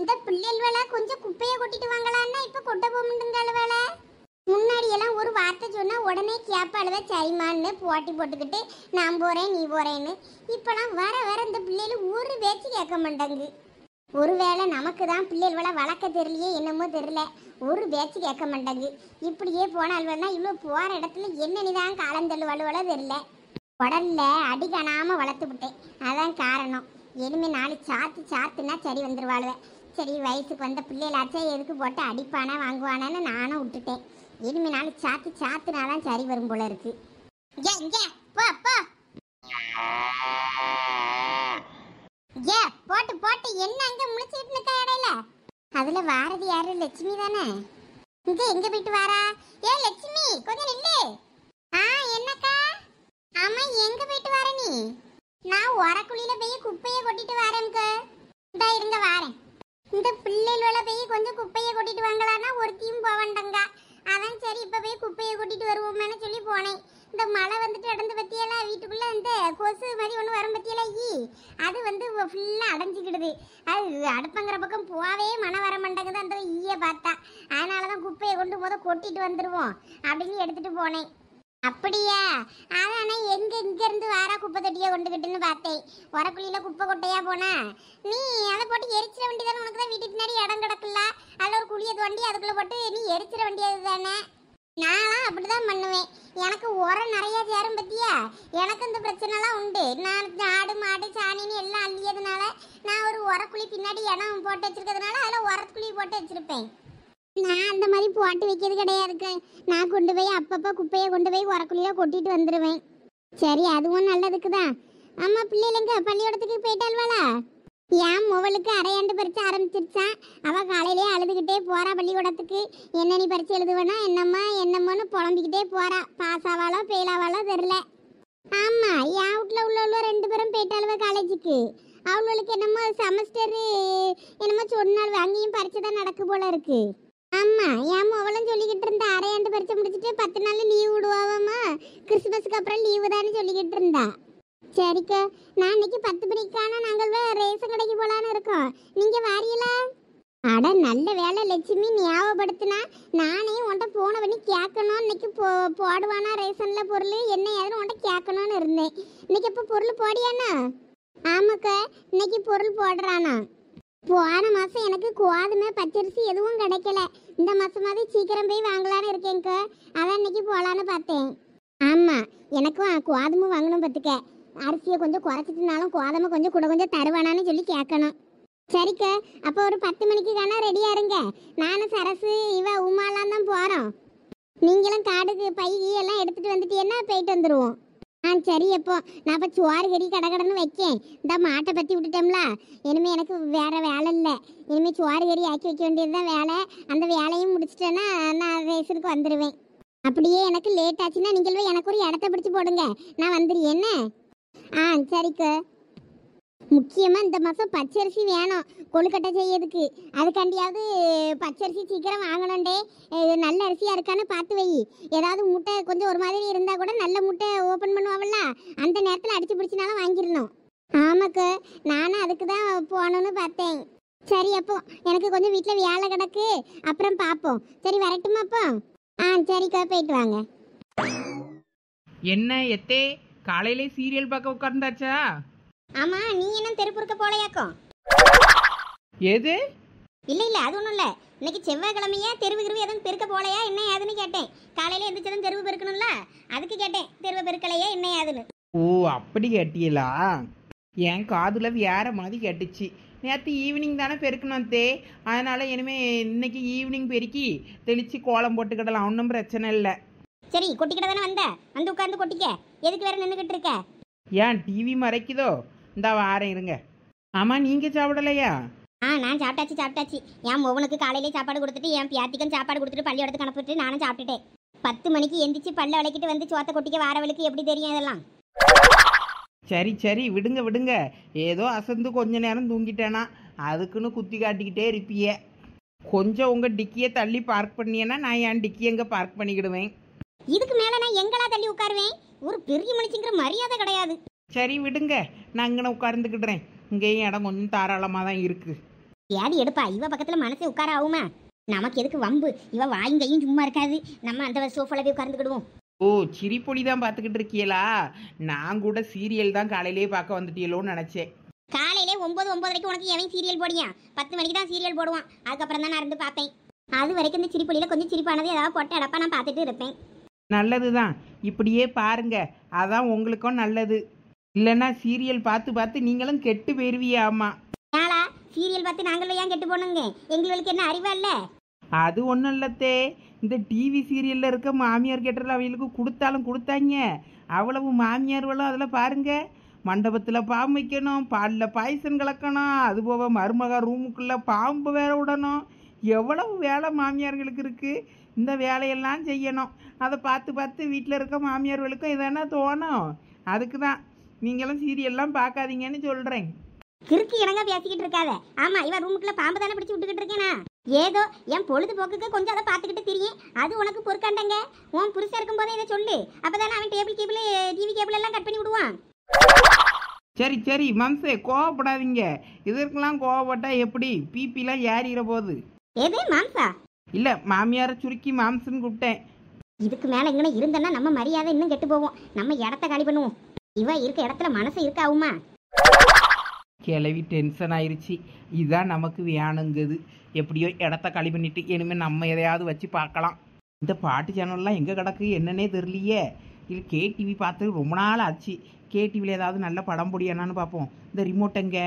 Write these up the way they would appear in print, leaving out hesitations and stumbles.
இந்த பிள்ளைகள கொஞ்சம் குப்பையை கொட்டிட்டு வாங்கலான்னா இப்ப கொட்ட போமுண்டுங்கள வேலை. முன்னாடி எல்லாம் ஒரு வார்த்தை சொன்னா உடனே கேப்பாளுவ சரிமான்னு போட்டி போட்டுக்கிட்டு நான் போறேன் நீ போறேன்னு. இப்பெல்லாம் வர வர இந்த பிள்ளைகள் ஒரு பேச்சு கேட்க மாட்டாங்க. ஒருவேளை நமக்கு தான் பிள்ளைகள வளர்க்க தெரியலையே என்னமோ தெரியல, ஒரு பேச்சு கேட்க மாட்டாங்க. இப்படியே போனால்வனா இவ்வளோ போற இடத்துல என்னன்னு தான் காலம் தள்ளுவாளுவளோ தெரியல. உடல்ல அடி காணாம வளர்த்து விட்டேன், அதான் காரணம். இனிமே நாலு சாத்துனா சரி வந்துருவாளுவ. சரி வயசுக்கு வந்த பிள்ளைகளாச்சே எதுக்கு போட்டு அடிப்பானா வாங்குவானான்னு நானும் விட்டுட்டேன். இனிமே நாலு சாத்துனாதான் சரி வரும் போல இருக்கு. போட்டு போட்டு என்ன அங்க முழிச்சிட்டு இருக்க இடையில? அதுல வாரது யாரு? லட்சுமி தானே. இங்க எங்க போயிட்டு வாரா? ஏ லட்சுமி கொஞ்சம் நில்லு. என்னக்கா? ஆமா எங்க போயிட்டு வர நீ? நான் உரக்குழியில போய் குப்பையை கொட்டிட்டு வரேன்க்க. இந்த இருங்க வாரேன். இந்த பிள்ளைகளோட போய் கொஞ்சம் குப்பையை கொட்டிட்டு வாங்கலான்னா ஒருத்தையும் போவண்டங்க. அதான் சரி இப்ப போய் குப்பையை கொட்டிட்டு வருவோம்னு சொல்லி போனேன். இந்த மழை வந்துட்டு நடந்து பத்தியெல்லாம் வீட்டுக்குள்ள இந்த கொசு மாதிரி ஒன்று வரும் பத்தியெல்லாம் அது வந்து ஃபுல்லாக அடைஞ்சிக்கிடுது. அது அடுப்பங்கிற பக்கம் போவே மழை வர மாட்டேங்குது அந்த ஈயை பார்த்தா. அதனால தான் குப்பையை கொண்டு கொட்டிட்டு வந்துடுவோம் அப்படின்னு எடுத்துட்டு போனேன். அப்படியா? அதானே எங்க இங்க இருந்து வாரா குப்பை தொட்டியை கொண்டுகிட்டுன்னு பார்த்தேன். உரக்குழியில குப்பை கொட்டையா போனா நீ அதை போட்டு எரிச்சிட வேண்டியதானே. உனக்கு தான் வீட்டுக்கு பின்னாடி இடம் கிடக்குல்ல, அதில் ஒரு குழியை தோண்டி அதுக்குள்ள போட்டு நீ எரிச்சிட வேண்டியது தானே. நான்லாம் அப்படிதான் பண்ணுவேன். எனக்கு உரம் நிறைய சேரும் பத்தியா, எனக்கு இந்த பிரச்சனைலாம் உண்டு. நான் ஆடு மாடு சாணின்னு எல்லாம் அள்ளியதுனால நான் ஒரு உரக்குழி பின்னாடி இடம் போட்டு வச்சிருக்கிறதுனால அதில் உரக்குழி போட்டு வச்சிருப்பேன். நான் அந்த மாதிரி போட்டு வைக்கிறது கிடையாது. நான் கொண்டு போய் அப்பப்போ குப்பையை கொண்டு போய் உரக்குழியில கொட்டிட்டு வந்துடுவேன். சரி அதுவும் நல்லதுக்கு தான். அம்மா பிள்ளைங்க பள்ளிக்கூடத்துக்கு போயிட்டாள்வாளா? என் மொபைலுக்கு அரையாண்டு பரிச்சு ஆரம்பிச்சிருச்சான். அவள் காலையிலே அழுதுகிட்டே போறா பள்ளிக்கூடத்துக்கு. என்ன நீ பரிச்சு எழுதுவேனா என்னம்மான்னு புலம்பிக்கிட்டே போறா. பாஸ் ஆவாளோ ஃபெயில் ஆவாளோ தெரில. ஆமா என் வீட்டில் உள்ள 2 பேரும் போயிட்டாளுவ காலேஜுக்கு. அவளுக்கு என்னமோ செமஸ்டரு என்னமோ சொன்னாள், அங்கேயும் பரிச்சு தான் நடக்கு போல இருக்கு. ஆமா என் மொபைலும் சொல்லிக்கிட்டு இருந்தா அரையாண்டு பரிச்சை முடிச்சுட்டு 10 நாள் லீவ் விடுவாவாமா, கிறிஸ்துமஸுக்கு அப்புறம் லீவு தானே சொல்லிக்கிட்டு இருந்தா. சரிக்கா நான் இன்னைக்கு 10 மணிக்கான நாங்கள் ரேஷன் கடைக்கு போலான்னு இருக்கோம். நீங்க வாரியலா? அட நல்ல வேலை லட்சுமி ஞாபகப்படுத்தினா. நானே உன்கிட்ட போன பண்ணி கேட்கணும். இன்னைக்கு போடுவானா ரேஷன்ல பொருள் என்ன ஏதுன்னு உன்கிட்ட கேட்கணும்னு இருந்தேன். இன்னைக்கு எப்போ பொருள் போடியானா? ஆமாக்கா இன்னைக்கு பொருள் போடுறானா. போன மாசம் எனக்கு கோதுமை பச்சரிசி எதுவும் கிடைக்கல. இந்த மாசமாவது சீக்கிரம் போய் வாங்கலான்னு இருக்கேங்க்கா. அதான் இன்னைக்கு போலான்னு பார்த்தேன். ஆமா எனக்கும் கோதுமை வாங்கணும் பார்த்துக்க. அரிசியை கொஞ்சம் குறைச்சிட்டுனாலும் கோதுமை கொஞ்சம் கொஞ்சம் தருவானான்னு சொல்லி கேட்கணும். சரிக்கா அப்போ ஒரு 10 மணிக்கு தானே ரெடியா இருங்க. நானும் சரசு இவ உமாலாம் தான் போறோம். நீங்களும் காடுக்கு பை எல்லாம் எடுத்துட்டு வந்துட்டீங்கன்னா போயிட்டு வந்துடுவோம். சரி அப்போ நான் இப்போ சோறு கறி கடன்னு வைக்கேன். இந்த மாட்டை பற்றி விட்டுட்டோம்ல, இனிமேல் எனக்கு வேற வேலை இல்லை. இனிமேல் சோறு கறி ஆக்கி வைக்க வேண்டியது தான் வேலை. அந்த வேலையும் முடிச்சிட்டேன்னா நான் ரேஷனுக்கு வந்துடுவேன். அப்படியே எனக்கு லேட் ஆச்சுன்னா நீங்களும் எனக்கு ஒரு இடத்த பிடிச்சி போடுங்க, நான் வந்துடுறேன். என்ன? சரிக்கா. முக்கியமாக இந்த மாதம் பச்சரிசி வேணும் கொழுக்கட்டை செய்யறதுக்கு. அதுக்காண்டியாவது பச்சரிசி சீக்கிரம் வாங்கணுண்டே. நல்ல அரிசியாக இருக்கான்னு பார்த்து வை. ஏதாவது முட்டை கொஞ்சம் ஒரு மாதிரி இருந்தால் கூட நல்ல முட்டை ஓப்பன் பண்ணுவாங்கல்ல, அந்த நேரத்தில் அடித்து பிடிச்சினாலும் வாங்கிடணும். ஆமாக்கா நானும் அதுக்கு தான் போகணுன்னு பார்த்தேன். சரி அப்போ எனக்கு கொஞ்சம் வீட்டில் வேலை கிடக்கு, அப்புறம் பார்ப்போம். சரி வரட்டுமா அப்போ? சரிக்கா போயிட்டு வாங்க. என்ன எத்தே காலையிலே சீரியல் பார்க்க உட்கார்ந்தாச்சா? ஆமா நீ என்ன தெருப்புருக்க போலையாக்கும்? எது? இல்ல அது ஒண்ணும் இல்ல. இன்னைக்கு செவ்வாய்க்கிழமையா தெருவு எதுவும் பெருக்க போலையா என்ன ஏதுன்னு கேட்டேன். காலையில எந்திரிச்சதும் தெருவு பெருக்கணும்ல, அதுக்கு கேட்டேன். தெருவு பெருக்கலையா என்ன ஏதுன்னு. ஓ அப்படி கேட்டீங்களா? என் காதுல வேற மாதிரி கேட்டுச்சு. நேற்று ஈவினிங் தானே பெருக்கணும் தே, அதனால இனிமே இன்னைக்கு ஈவினிங் பெருக்கி தெளிச்சு கோலம் போட்டுக்கிடலாம், ஒன்றும் பிரச்சனை இல்லை. சரி கொட்டிக்கிட்ட தானே வந்து உட்கார்ந்து கொட்டிக்க. எதுக்கு வேற நின்றுகிட்டு இருக்க? ஏன் டிவி மறைக்குதோ? இந்த வாரம் இருங்க. ஆமா நீங்க சாப்பிடலையா? நான் சாப்பிட்டாச்சு. என் மோகனுக்கு காலையிலே சாப்பாடு கொடுத்துட்டு என் பியாத்திக்கும் சாப்பாடு கொடுத்துட்டு பள்ளியோடத்துக்கு அனுப்பிட்டு நானும் சாப்பிட்டுட்டேன். 10 மணிக்கு எந்திரிச்சு பல்ல விளக்கிட்டு வந்து சோத்தை கொட்டிக்க வாரவளுக்கு எப்படி தெரியும் இதெல்லாம்? சரி விடுங்க. ஏதோ அசந்து கொஞ்ச நேரம் தூங்கிட்டேனா அதுக்குன்னு குத்தி காட்டிக்கிட்டே இருப்பியே. கொஞ்சம் உங்க டிக்கியை தள்ளி பார்க் பண்ணியேன்னா நான் என் டிக்கி எங்க பார்க் பண்ணிக்கிடுவேன். இதுக்கு மேல நான் எங்களா தள்ளி உட்காருவேன்? ஒரு பெரிய மனுஷங்கிற மரியாதை கிடையாது. சரி விடுங்க, நான் இங்கே உட்கார்ந்துக்கிடுறேன். இங்கேயும் இடம் கொஞ்சம் தாராளமாக தான் இருக்குது. ஏது எடுப்பா, இவ பக்கத்துல மனசே உட்கார ஆகுமா? நமக்கு எதுக்கு வம்பு? இவ வாய்ங்கையும் சும்மா இருக்காது, நம்ம அந்த சோஃபால போய் உட்கார்ந்துக்கிடுவோம். ஓ, சிரிப்பொலி தான் பார்த்துக்கிட்டு இருக்கீங்களா? நான் கூட சீரியல் தான் காலையிலேயே பார்க்க வந்துட்டீங்களோன்னு நினச்சேன். காலையிலே 9:30 உனக்கு எவன் சீரியல் போடியான்? 10 மணிக்கு தான் சீரியல் போடுவான். அதுக்கப்புறம் தான் நான் இருந்து பார்ப்பேன். அது வரைக்கும் இந்த சிரிப்பொலியில கொஞ்சம் சிரிப்பானது ஏதாவது போட்டு அடப்பா நான் பார்த்துட்டு இருப்பேன். நல்லது தான், இப்படியே பாருங்க, அதான் உங்களுக்கும் நல்லது. இல்லைன்னா சீரியல் பார்த்து பார்த்து நீங்களும் கெட்டு போயிருவியாமா. ஏலா, சீரியல் பார்த்து நாங்களும் ஏன் கெட்டு போனோங்க? எங்களுக்கு என்ன அறிவா இல்லை? அது ஒன்றும் இல்லத்தே, இந்த டிவி சீரியலில் இருக்க மாமியார் கேட்டரில் அவங்களுக்கு கொடுத்தாலும் கொடுத்தாங்க. அவ்வளவு மாமியார்களும் அதில் பாருங்க, மண்டபத்தில் பாம்பு வைக்கணும், பாலில் பாய்சன் கலக்கணும், அதுபோக மருமக ரூமுக்குள்ளே பாம்பு வேற விடணும். எவ்வளவு வேலை மாமியார்களுக்கு இருக்குது. இந்த வேலையெல்லாம் செய்யணும். அதை பார்த்து பார்த்து வீட்டில் இருக்க மாமியார்களுக்கும் இதானே தோணும். அதுக்கு தான் நீங்களும் சீரியல்லாம் பார்க்காதீங்கன்னு சொல்கிறேன். கிறுக்கு இறங்க பேசிக்கிட்டு இருக்காத. ஆமா, இவன் ரூமுக்குள்ள பாம்பு தானே பிடிச்சி விட்டுக்கிட்டு இருக்கேனா? ஏதோ என் பொழுதுபோக்குக்கு கொஞ்சம் அதை பார்த்துக்கிட்டு தெரியும். அது உனக்கு பொறுக்காண்டங்க. உன் புருஷன் இருக்கும் போதே இதை சொல்லு. அப்பதானே அவன் டிவி கேபிள் எல்லாம் கட் பண்ணி விடுவான். சரி சரி மம்சே, கோவப்படாதீங்க. இதற்கெல்லாம் கோவப்பட்டா எப்படி? பிபிலாம் ஏறிற போகுது. ஏதே மாம்சா? இல்லை, மாமியாரை சுருக்கி மாம்சன்னு கூப்பிட்டேன். இதுக்கு மேல இங்கே இருந்தேன்னா நம்ம மரியாதை இன்னும் கெட்டு போவோம். நம்ம இடத்த காலி பண்ணுவோம். இவ இருக்க இடத்துல மனசு இருக்காவுமா? கிளவி டென்ஷன் ஆயிடுச்சு. இதுதான் நமக்கு வேணுங்குது. எப்படியோ இடத்த களி பண்ணிட்டு இனிமேல் நம்ம எதையாவது வச்சு பார்க்கலாம். இந்த பாட்டு சேனல்லாம் எங்கே கிடக்கு என்னன்னே தெரியலையே. இது கேடிவி பார்த்து ரொம்ப நாள் ஆச்சு. கேடிவியில் ஏதாவது நல்ல படம் பொடியானான்னு பார்ப்போம். இந்த ரிமோட் எங்க?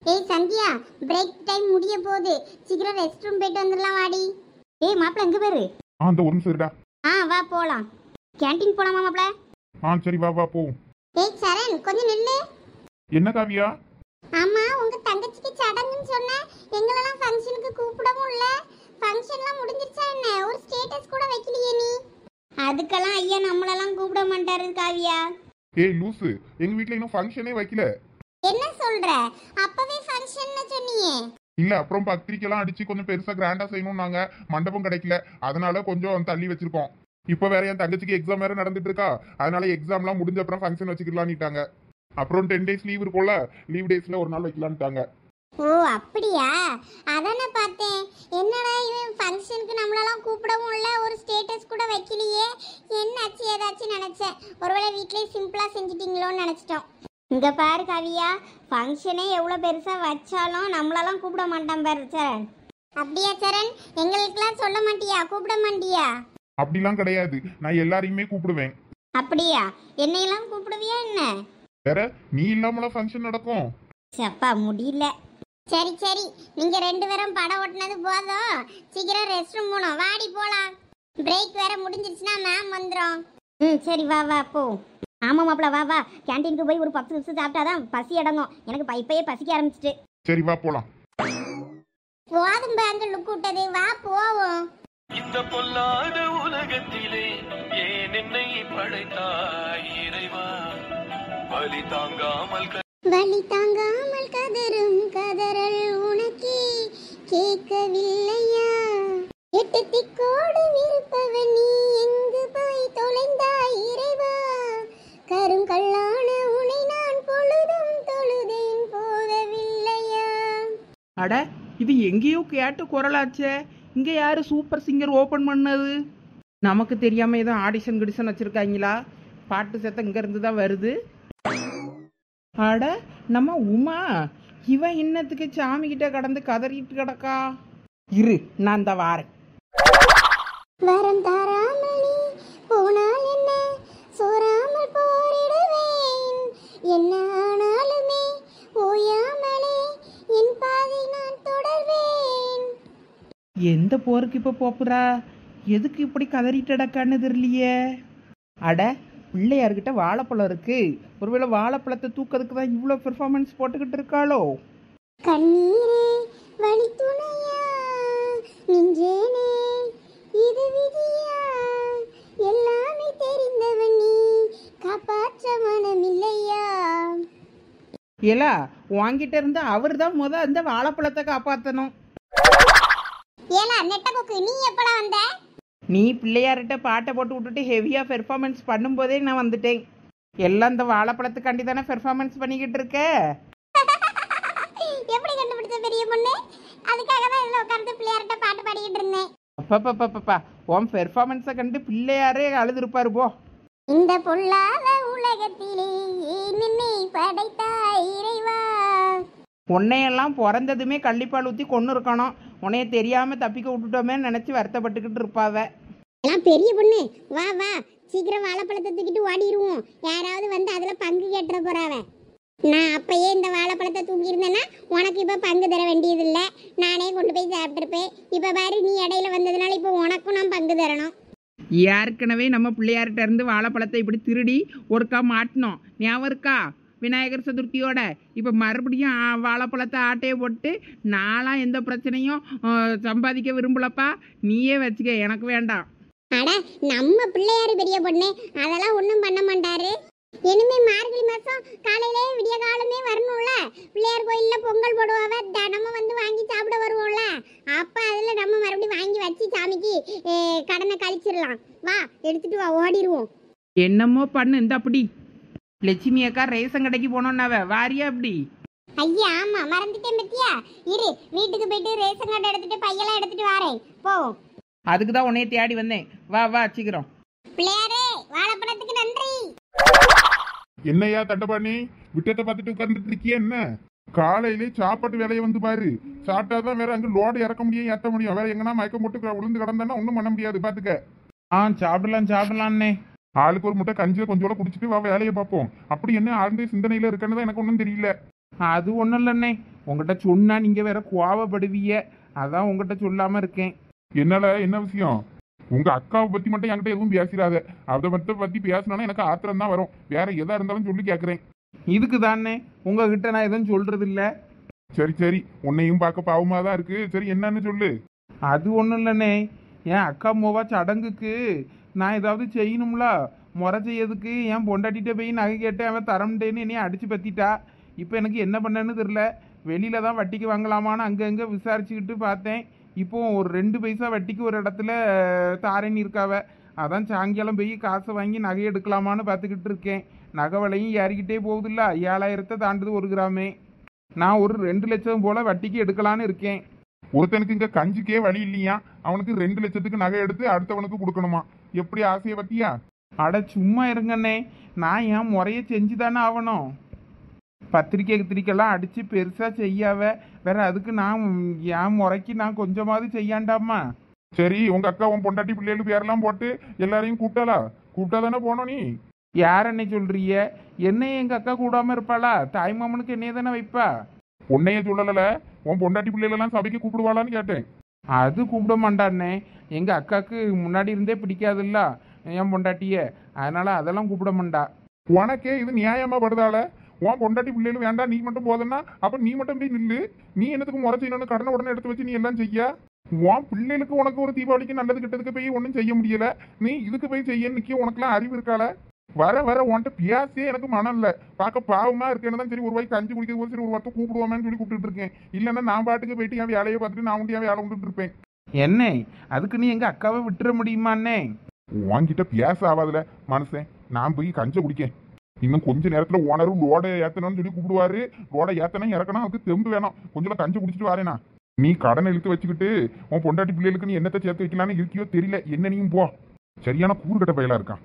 ஏய் சந்தியா, பிரேக் டைம் முடிய போகுது. சீக்கிரம் ரெஸ்ட் ரூம் போயிட்டு வந்துடலாம் வாடி. ஏய் மாப்பிள எங்க பேரு? அந்த ஒரு நிமிஷம் இருடா. வா போலாம். கேண்டீன் போலாமா மாப்பிள? சரி வா வா போ. ஏய் சரண், கொஞ்சம் நில்லு. என்ன காவியா? ஆமா, உங்க தங்கச்சிக்கு சடங்குன்னு சொன்ன. எங்களெல்லாம் ஃபங்க்ஷனுக்கு கூப்பிடவும் இல்ல. ஃபங்க்ஷன்லாம் முடிஞ்சிருச்சா என்ன? ஒரு ஸ்டேட்டஸ் கூட வைக்கலையே நீ. அதுக்கெல்லாம் ஐயா நம்மளெல்லாம் கூப்பிட மாட்டாரு காவியா. ஏய் லூசு, எங்க வீட்ல இன்னும் ஃபங்க்ஷனே வைக்கல. என்ன சொல்ற? அப்பவே ஃபங்க்ஷன்னு சொன்னியே. இல்ல, அப்புறம் பத்திரிக்கைலாம் அடிச்சு கொஞ்சம் பெருசா கிராண்டா செய்யணும். நாங்க மண்டபம் கிடைக்கல, அதனால கொஞ்சம் தள்ளி வச்சிருக்கோம். இப்ப வேற என் தங்கச்சிக்கு எக்ஸாம் வேற நடந்துட்டு இருக்கா. அதனால எக்ஸாம்லாம் முடிஞ்ச அப்புறம் ஃபங்க்ஷன் வச்சுக்கலான்னுட்டாங்க. அப்புறம் 10 days லீவ் இருக்கும்ல, லீவ் டேஸ்ல ஒரு நாள் வைக்கலான்ட்டாங்க. ஓ அப்படியா? அதானே பார்த்தேன். என்னடா இவன் ஃபங்க்ஷனுக்கு நம்மளெல்லாம் கூப்பிடவும் இல்லை, ஒரு ஸ்டேட்டஸ் கூட வைக்கலையே, என்னாச்சு ஏதாச்சும் நினச்சேன். ஒருவேளை வீட்லேயே சிம்பிளாக செஞ்சிட்டிங்களோன்னு நினச்சிட்டோம். இங்கே பாரு கவியா, ஃபங்க்ஷனே எவ்வளோ பெருசாக வச்சாலும் நம்மளெல்லாம் கூப்பிட மாட்டான் பாரு சரண். அப்படியா சரண்? எங்களுக்கெல்லாம் சொல்ல மாட்டியா, கூப்பிட மாட்டியா? அப்படிலாம் கிடையாது, நான் எல்லாரையுமே கூப்பிடுவேன். அப்படியா? என்னையெல்லாம் கூப்பிடுவியா என்ன? வேற நீ இல்லாமல ஃபங்க்ஷன் நடக்கும். சப்பா முடியல. சரி சரி, நீங்க 2 பேரும் படம் ஓட்டுனது போதும். சீக்கிரம் ரெஸ்ட் ரூம் போகணும். வாடி போலாம். பிரேக் வேற முடிஞ்சிருச்சுன்னா மேம் வந்துடும். சரி வா வா போ. ஆமா மாப்பிள வா வா. கேண்டீனுக்கு போய் ஒரு 10 நிமிஷம் சாப்பிட்டாதான் பசி அடங்கும். எனக்கு இப்பயே பசிக்க ஆரம்பிச்சிட்டு. சரி வா போலாம். போதும் பேங்க் லுக் விட்டது, வா போவோம். இந்த பொல்லாத உலகத்திலே ஏன் என்னை படைத்தாய் இறைவா? வலி தாங்காமல் கதரும் கதறல் உனக்கே கேட்கவில்லையா? 8 திக்கோடு இருப்பவன் நீ எங்கு போய் தொலைந்தாய் இறைவா? கருங்கல்லான உன்னை நான் பொழுதும் தொழுதேன் போதவில்லையா? அட, இது எங்கேயோ கேட்ட குரலாச்சே. இங்கே யாரு சூப்பர் சிங்கர் ஓப்பன் பண்ணது? நமக்கு தெரியாமல் ஏதோ ஆடிஷன் கிடிஷன் வச்சுருக்காங்களா? பாட்டு சத்தம் இங்கேருந்து தான் வருது. அட, நம்ம உமா, இவன் இன்னத்துக்கு சாமி கிட்ட கடந்து கதறிட்டு கிடக்கா? இரு, நான் இந்த வாரேன். வரம் தாராமல் நீ போனால் என்ன, சோறாமல் போரிடுவேன். என்ன ஆனாலுமே ஓயாமலே என் பாதை நான் தொடர்வேன். எந்த போருக்கு இப்போ போப்புறா? எதுக்கு இப்படி கதறிட்டு கிடக்கான்னு தெரியலையே. அட, பிள்ளையார்கிட்ட வாழைப்பழம் இருக்கு. ஒருவேளை வாழைப்பழத்தை தூக்கிறதுக்கு தான் இவ்வளோ பெர்ஃபார்மன்ஸ் போட்டுக்கிட்டு இருக்காளோ? கண்ணீரே வழி துணையா, நெஞ்சேனே இது விதியா, எல்லாமே தெரிந்தவன் நீ, காப்பாற்ற மனமில்லையா? ஏலா, வாங்கிட்ட இருந்து அவர் தான் அந்த வாழைப்பழத்தை காப்பாற்றணும். ஏலா நெட்ட போக்கு, நீ எப்படா வந்த? நீ பிள்ளையார்கிட்ட பாட்டை போட்டு விட்டுட்டு ஹெவியாக பெர்ஃபார்மன்ஸ் பண்ணும்போதே நான் வந்துட்டேன். எல்லாம் இந்த வாழைப்பழத்துக்காண்டி தானே பெர்ஃபார்மன்ஸ் பண்ணிக்கிட்டு இருக்க. எப்படி கண்டுபிடிச்ச பெரிய பொண்ணு? அதுக்காக தான் இதுல உட்கார்ந்து பிள்ளையார்கிட்ட பாட்டு பாடிக்கிட்டு இருந்தேன். அப்பா உன் பெர்ஃபார்மன்ஸை கண்டு பிள்ளையாரே அழுதுருப்பாரு போ. இந்த பொல்லாத உலகத்திலே நின்னை படைத்தாய் இறைவா. உன்னையெல்லாம் பிறந்ததுமே கள்ளிப்பால் ஊற்றி கொண்டு இருக்கணும். உன்னைய தெரியாமல் தப்பிக்க விட்டுட்டோமே நினச்சி வருத்தப்பட்டுக்கிட்டு இருப்பாவ. எல்லாம் பெரிய பொண்ணு, வா வா, சீக்கிரம் வாழைப்பழத்தை தூக்கிட்டு ஓடிடுவோம். யாராவது வந்து அதுல பங்கு கேட்டுற போறாவ. நான் அப்பயே இந்த வாழைப்பழத்தை தூக்கி இருந்தேன்னா உனக்கு இப்ப பங்கு தர வேண்டியது இல்லை, நானே கொண்டு போய் சாப்பிட்டுருப்பேன். இப்ப பாரு, நீ இடையில வந்ததுனால இப்போ உனக்கும் நான் பங்கு தரணும். ஏற்கனவே நம்ம பிள்ளையார்கிட்ட இருந்து வாழைப்பழத்தை இப்படி திருடி ஒருக்கா மாட்டினோம், ஞாபகம் இருக்கா? விநாயகர் சதுர்த்தியோட. இப்போ மறுபடியும் வாழைப்பழத்தை ஆட்டையை போட்டு நான்லாம் எந்த பிரச்சனையும் சம்பாதிக்க விரும்பலப்பா. நீயே வச்சுக்க, எனக்கு வேண்டாம். அட, நம்ம பிள்ளையாரு பெரிய பொண்ணு, அதெல்லாம் ஒன்றும் பண்ண மாட்டாரு. இனிமே மார்கழி மாசம் காலையிலே விடிய காலமே வரணும்ல, பிள்ளையார் கோயில்ல பொங்கல் போடுவாவ, தினமும் வந்து வாங்கி சாப்பிட வருவோம்ல. அப்ப அதுல நம்ம மறுபடியும் வாங்கி வச்சு சாமிக்கு கடனை கழிச்சிடலாம். வா, எடுத்துட்டு வா, ஓடிடுவோம். என்னமோ பண்ணு. இந்த அப்படி லட்சுமி அக்கா ரேஷன் கடைக்கு போனோன்னாவ வாரியா அப்படி? ஐயா, ஆமா, மறந்துட்டேன் பத்தியா. இரு, வீட்டுக்கு போயிட்டு ரேஷன் கார்டு எடுத்துட்டு பையெல்லாம் எடுத்துட்டு வரேன், போவோம். அதுக்கு தான் உன்னைய தேடி வந்தேன். வா வா சீக்கிரம். பிள்ளையாரே, வாழைப்பழத்துக்கு நன்றி. என்னையா தண்டபாணி விட்டத்தை பார்த்துட்டு உட்கார்ந்துட்டு இருக்கிய? என்ன காலையிலே சாப்பாட்டு வேலையை வந்து பாரு. சாப்பிட்டாதான் வேற அங்க லோடு இறக்க முடியும், ஏற்ற முடியும். வேற எங்கன்னா மயக்கம் போட்டு விழுந்து கிடந்தானா ஒன்றும் பண்ண முடியாது, பாத்துக்க. சாப்பிடலாம்னே. ஆளுக்கு ஒரு முட்டை கஞ்சியை கொஞ்சோட குடிச்சிட்டு வா, வேலையை பார்ப்போம். அப்படி என்ன ஆழ்ந்த சிந்தனையில இருக்குன்னு தான் எனக்கு ஒன்றும் தெரியல. அது ஒன்றும் இல்லைண்ணே, உங்கள்கிட்ட சொன்னா நீங்க வேற கோவப்படுவீங்க, அதான் உங்கள்கிட்ட சொல்லாம இருக்கேன். என்னால என்ன விஷயம்? உங்க அக்காவை பத்தி மட்டும் என்கிட்ட எதுவும் பேசிடாத. அதை மட்டும் பத்தி பேசினா எனக்கு ஆத்திரம் தான் வரும். வேற எதா இருந்தாலும் சொல்லி கேட்கறேன். இதுக்கு தானே உங்ககிட்ட நான் எதுவும் சொல்றது இல்ல. சரி சரி, உன்னையும் பார்க்க பாவமா தான் இருக்கு. சரி, என்னன்னு சொல்லு. அது ஒன்றும் இல்லைண்ணே, என் அக்கா மோவா சடங்குக்கு நான் ஏதாவது செய்யணும்ல. முறை செய்யறதுக்கு என் பொண்டாட்டிகிட்ட போய் நகை கேட்டு அவன் தரம்ட்டேன்னு என்னைய அடிச்சு பத்திட்டா. இப்போ எனக்கு என்ன பண்ணேன்னு தெரில. வெளியில தான் வட்டிக்கு வாங்கலாமான்னு அங்கங்கே விசாரிச்சுக்கிட்டு பார்த்தேன். இப்போ ஒரு 2 பைசா வட்டிக்கு ஒரு இடத்துல தாரேன்னு இருக்காவ. அதான் சாயங்காலம் போய் காசை வாங்கி நகை எடுக்கலாமான்னு பார்த்துக்கிட்டு இருக்கேன். நகை விலையும் ஏறிக்கிட்டே போகுதுல்ல, 7000 தாண்டுது 1 கிராமே. நான் ஒரு 2 லட்சம் போல வட்டிக்கு எடுக்கலான்னு இருக்கேன். ஒருத்தனுக்கு இங்க கஞ்சிக்கே வழி இல்லையா, அவனுக்கு 2 லட்சத்துக்கு நகை எடுத்து அடுத்தவனுக்கு கொடுக்கணுமா? எப்படி ஆசையை பத்தியா? அட சும்மா இருங்கண்ணே, நான் என் முறையை செஞ்சு தானே ஆகணும். பத்திரிக்கைலாம் அடித்து பெருசாக செய்யாவ, வேற அதுக்கு நான் என் முறைக்கு நான் கொஞ்சமாவது செய்யாண்டாமா? சரி, உங்க அக்கா உன் பொண்டாட்டி பிள்ளைகளுக்கு பேரெல்லாம் போட்டு எல்லாரையும் கூப்பிட்டாளா? கூப்பிட்டா தானே போனோம். நீ யார் என்னை சொல்றிய? என்னைய எங்கள் அக்கா கூடாமல் இருப்பாளா? தாய்மாமனுக்கு என்னைய தானே வைப்பா. உன்னைய சொல்லல, உன் பொண்டாட்டி பிள்ளைகளெல்லாம் சபைக்கு கூப்பிடுவாளான்னு கேட்டேன். அது கூப்பிட மாட்டானே, எங்கள் அக்காவுக்கு முன்னாடி இருந்தே பிடிக்காதுல்ல என் பொண்டாட்டிய, அதனால அதெல்லாம் கூப்பிட மாட்டா. உனக்கே இது நியாயமா படுதால? உன் பொண்டாட்டி பிள்ளைகள் வேண்டாம், நீ மட்டும் போதன்னா அப்ப நீ மட்டும் போய் நில்லு. நீ என்னத்துக்கு முறை செய்யணும்னு கடனை உடனே எடுத்து வச்சு நீ எல்லாம் செய்ய? உன் பிள்ளைகளுக்கு உனக்கு ஒரு தீபாவளிக்கு நல்லது கிட்டதுக்கு போய் ஒன்றும் செய்ய முடியல, நீ இதுக்கு போய் செய்ய நிக்க? உனக்குலாம் அறிவு இருக்கால? வர வர உன்ட்ட பேசியே எனக்கு மனம் இல்லை. பார்க்க பாவமா இருக்கேன்னு தான் சரி ஒரு வாய்க்கு கஞ்சி குடிக்கிறது போது சரி ஒரு வார்த்தை கூப்பிடுவோமேன்னு சொல்லி கூப்பிட்டு இருக்கேன். இல்லைன்னா நான் பாட்டுக்கு போயிட்டு என் வேலையை பார்த்துட்டு நான் உண்டு என் வேலை விட்டுட்டு இருப்பேன். என்ன அதுக்கு நீ எங்கள் அக்காவை விட்டுற முடியுமாண்ணே? உன்கிட்ட பேச ஆகாதுல மனுஷன். நான் போய் கஞ்சை குடிக்கேன். இன்னும் கொஞ்ச நேரத்துல ஓனரும் லோட ஏத்தணும்னு சொல்லி கூப்பிடுவாரு. லோட ஏத்தணும் இறக்கணும், அதுக்கு தெம்பு வேணும். கொஞ்சம் கஞ்சி குடிச்சிட்டு வரேனா? நீ கடனை இழுத்து வச்சுக்கிட்டு உன் பொண்டாட்டி பிள்ளைகளுக்கு நீ என்னத்தை சேர்த்து வைக்கலான்னு இருக்கியோ தெரியல. என்ன நீயும் போ. சரியான கூறுகட்ட பயலா இருக்கான்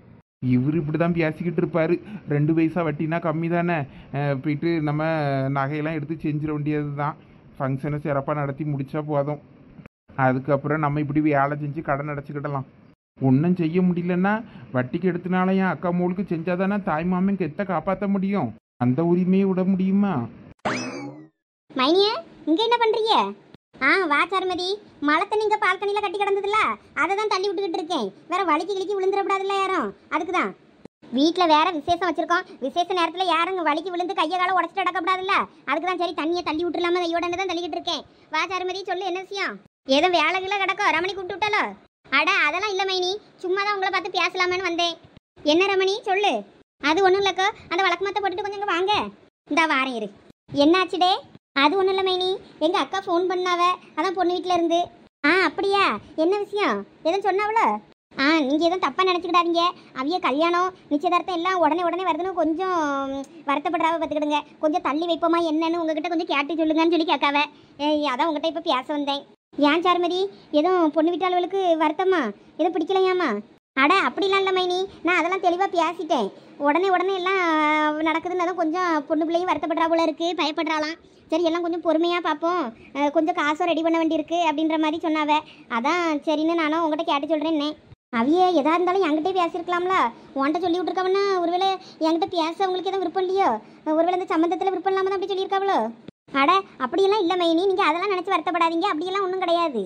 இவர். இப்படி தான் பேசிக்கிட்டு இருப்பாரு. 2 பைசா வட்டினா கம்மி தானே, போயிட்டு நம்ம நகையெல்லாம் எடுத்து செஞ்சிட வேண்டியது தான். ஃபங்க்ஷனை சிறப்பாக நடத்தி முடிச்சா போதும். அதுக்கப்புறம் நம்ம இப்படி வேலை செஞ்சு கடன் அடைச்சிக்கிடலாம். ஒன்றும் செய்ய முடியலன்னா வட்டிக்கு எடுத்தனால என் அக்கா மூலுக்கு செஞ்சாதானே தாய் மாமன் கெத்த காப்பாற்ற முடியும். அந்த உரிமையை விட முடியுமா? மைனிய, இங்க என்ன பண்றீங்க? வா சாருமதி, மழை தண்ணி இங்க பால்கனில கட்டி கிடந்ததுல அதை தான் தள்ளி விட்டுக்கிட்டு இருக்கேன். வேற வலிக்கு கிளிக்கு விழுந்துடக்கூடாதுல்ல யாரும், அதுக்கு தான். வீட்டில் வேற விசேஷம் வச்சிருக்கோம். விசேஷ நேரத்தில் யாரும் வலிக்கு விழுந்து கையை காலை உடச்சிட்டு அடக்கப்படாதுல்ல, அதுக்கு தான் சரி தண்ணியை தள்ளி விட்டுலாம கையோட தான் தள்ளிக்கிட்டு இருக்கேன். வா சாருமதி, சொல்லு என்ன விஷயம்? ஏதோ வேலைகளை கிடக்கும். ரமணி கூப்பிட்டு விட்டாலோ? அட அதெல்லாம் இல்லை மைனி, சும்மா தான் உங்களை பார்த்து பேசலாமேன்னு வந்தேன். என்ன ரமணி சொல்லு? அது ஒன்றும் இல்லைக்கோ, அந்த வழக்கமாத்த போட்டுட்டு கொஞ்சம் இங்கே வாங்க. இந்தா வாரேன் இரு. என்னாச்சுடே? அது ஒன்றும் இல்லை மைனி, எங்கள் அக்கா ஃபோன் பண்ணாவ, அதான் பொண்ணு வீட்டில் இருந்து. அப்படியா? என்ன விஷயம்? எதுவும் சொன்னாவளோ? நீங்கள் எதுவும் தப்பாக நினச்சிக்கிடாதீங்க. அவிய கல்யாணம் நிச்சயதார்த்தம் எல்லாம் உடனே உடனே வருதுன்னு கொஞ்சம் வருத்தப்படுறாவ பார்த்துக்கிடுங்க. கொஞ்சம் தள்ளி வைப்போமா என்னன்னு உங்ககிட்ட கொஞ்சம் கேட்டு சொல்லுங்கன்னு சொல்லி கேட்காவ. அதான் உங்ககிட்ட இப்போ பேச வந்தேன். ஏன் சாருமதி, எதுவும் பொண்ணு வீட்டாளர்களுக்கு வருத்தமா? எதுவும் பிடிக்கலையாமா? அட அப்படிலாம் இல்லை மைனி, நான் அதெல்லாம் தெளிவாக பேசிட்டேன். உடனே உடனே எல்லாம் நடக்குதுன்னு அதான் கொஞ்சம் பொண்ணு பிள்ளையும் வருத்தப்படுறா போல இருக்குது, பயப்படுறாளாம். சரி எல்லாம் கொஞ்சம் பொறுமையாக பார்ப்போம், கொஞ்சம் காசும் ரெடி பண்ண வேண்டியிருக்கு அப்படின்ற மாதிரி சொன்னாவ. அதான் சரின்னு நானும் உங்கள்கிட்ட கேட்டு சொல்கிறேன்னே. அவிய எதாக இருந்தாலும் என்கிட்டே பேசியிருக்கலாம்ல. உன்கிட்ட சொல்லி விட்ருக்காவன்னா ஒருவேளை என்கிட்ட பேச உங்களுக்கு எதுவும் விருப்பம் இல்லையோ? ஒருவேளை இந்த சம்மந்தத்தில் விருப்பம் இல்லாமல் தான் அப்படி சொல்லியிருக்காவளோ? அட அப்படியெல்லாம் இல்லை மைனி, நீங்கள் அதெல்லாம் நினச்சி வருத்தப்படாதீங்க. அப்படியெல்லாம் ஒன்றும் கிடையாது.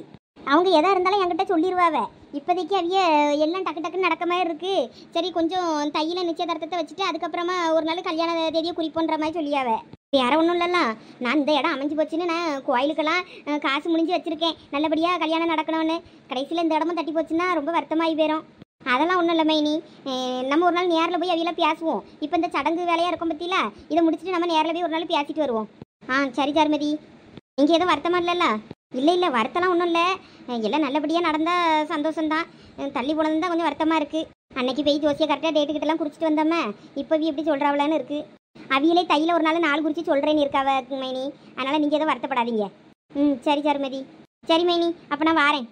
அவங்க எதாக இருந்தாலும் என்கிட்ட சொல்லிடுவாவ. இப்போதைக்கு அவிய எல்லாம் டக்கு டக்குன்னு நடக்க மாதிரி இருக்குது. சரி கொஞ்சம் தையில நிச்சயதார்த்தத்தை வச்சுட்டு அதுக்கப்புறமா ஒரு நாள் கல்யாண தேதியை குறிப்போன்ற மாதிரி சொல்லியாவ. வேற ஒன்றும் இல்லைல்ல, நான் இந்த இடம் அமைஞ்சு போச்சுன்னு நான் கோயிலுக்கெல்லாம் காசு முடிஞ்சு வச்சுருக்கேன், நல்லபடியாக கல்யாணம் நடக்கணும்னு. கடைசியில் இந்த இடமும் தட்டி போச்சுன்னா ரொம்ப வருத்தமாகி போயிடும். அதெல்லாம் ஒன்றும் இல்லை மைனி, நம்ம ஒரு நாள் நேரில் போய் அவையெல்லாம் பேசுவோம். இப்போ இந்த சடங்கு வேலையாக இருக்கும் பற்றியில, இதை முடிச்சுட்டு நம்ம நேரில் போய் ஒரு நாள் பேசிட்டு வருவோம். சரி சாருமதி, நீங்கள் எதுவும் வருத்தமாக இல்லைல்ல? இல்லை வருத்தம்லாம் ஒன்றும் இல்லை, எல்லாம் நல்லபடியாக நடந்தால் சந்தோஷம்தான். தள்ளி போனது தான் கொஞ்சம் வருத்தமாக இருக்குது. அன்னைக்கு போய் ஜோசியை கரெக்டாக டேட்டுக்கிட்டலாம் குறிச்சிட்டு வந்தோமே, இப்போ எப்படி சொல்கிறாவளான்னு இருக்குது. அவியலே தையில் ஒரு நாள் குறித்து சொல்கிறேன்னு இருக்காவ மைனி, அதனால் நீங்கள் எதுவும் வருத்தப்படாதீங்க. சரி சாருமதி. சரி மைனி, அப்போ நான் வாரேன்.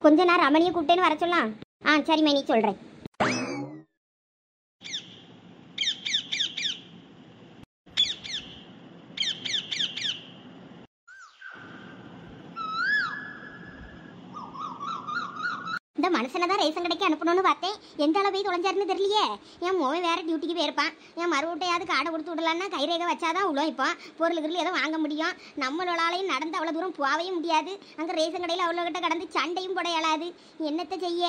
கொஞ்ச நேரம் ரமணியை கூப்பிட்டேன்னு வர சொல்லலாம். சரி மைனி, சொல்கிறேன். இந்த மனுஷனை தான் ரேஷன் கடைக்கு அனுப்பணும்னு பார்த்தேன், எந்த அளவு போய் தொலைஞ்சாருன்னு தெரியலையே. என் மோவன் வேறு டியூட்டிக்கு போயிருப்பான். என் மறுவட்டையாவது காடை கொடுத்து விடலான்னா கைரேகை வச்சாதான் உள்ள இப்போ பொருளுக்கு எதுவும் வாங்க முடியும். நம்மளாலையும் நடந்து அவ்வளோ தூரம் போகவே முடியாது. அங்கே ரேஷன் கடையில் அவ்வளோக்கிட்ட கடந்து சண்டையும் போட இயலாது. என்னத்தை செய்ய?